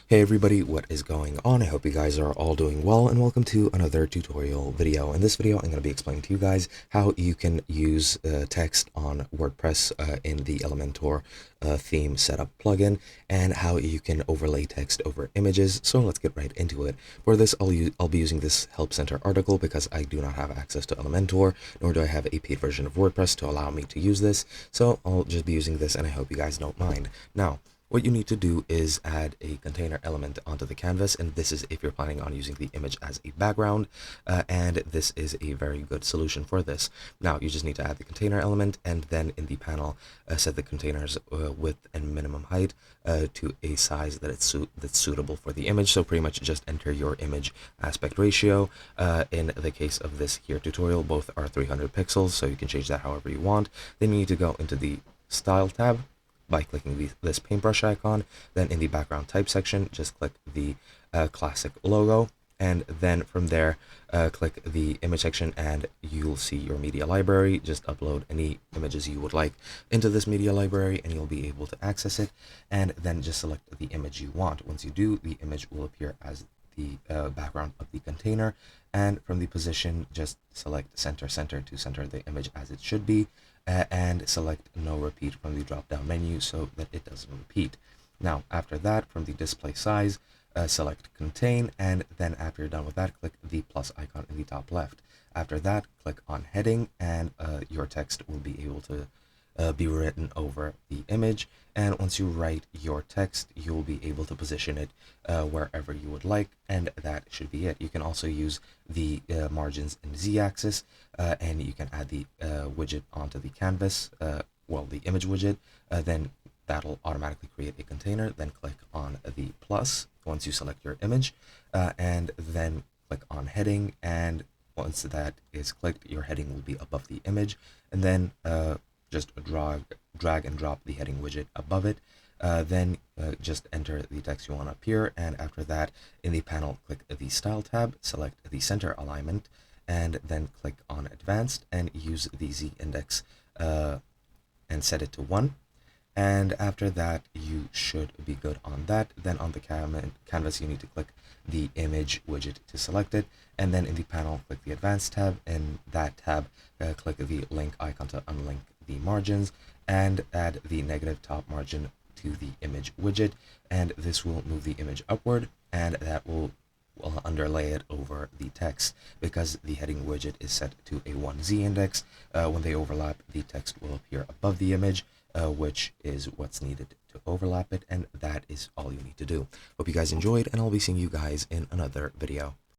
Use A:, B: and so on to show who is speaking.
A: Hey everybody, what is going on? I hope you guys are all doing well, and welcome to another tutorial video. In this video, I'm going to be explaining to you guys how you can use text on WordPress in the Elementor theme setup plugin, and how you can overlay text over images. So let's get right into it. For this, I'll be using this Help Center article because I do not have access to Elementor, nor do I have a paid version of WordPress to allow me to use this. So I'll just be using this, and I hope you guys don't mind. Now, what you need to do is add a container element onto the canvas, and this is if you're planning on using the image as a background, and this is a very good solution for this. Now, you just need to add the container element, and then in the panel, set the container's width and minimum height to a size that's suitable for the image. So pretty much just enter your image aspect ratio. In the case of this here tutorial, both are 300 pixels, so you can change that however you want. Then you need to go into the Style tab by clicking this paintbrush icon. Then in the background type section, just click the classic logo, and then from there click the image section, and you'll see your media library. Just upload any images you would like into this media library, and you'll be able to access it. And then just select the image you want. Once you do, the image will appear as the background of the container, and from the position, just select center to center the image as it should be, and select no repeat from the drop down menu so that it doesn't repeat. Now after that, from the display size, select contain, and then after you're done with that, click the plus icon in the top left. After that, click on heading, and your text will be able to be written over the image. And once you write your text, you'll be able to position it wherever you would like, and that should be it. You can also use the margins in Z-axis, and you can add the widget onto the canvas, the image widget. Then that'll automatically create a container. Then click on the plus once you select your image, and then click on heading, and once that is clicked, your heading will be above the image, and then just drag and drop the heading widget above it. Then just enter the text you want to appear, and after that, in the panel, click the Style tab, select the center alignment, and then click on Advanced, and use the Z index and set it to 1. And after that, you should be good on that. Then on the canvas, you need to click the image widget to select it, and then in the panel, click the Advanced tab. In that tab, click the link icon to unlink the margins, and add the negative top margin to the image widget, and this will move the image upward, and that will underlay it over the text. Because the heading widget is set to a 1Z index, when they overlap, the text will appear above the image, which is what's needed to overlap it, and that is all you need to do. Hope you guys enjoyed, and I'll be seeing you guys in another video.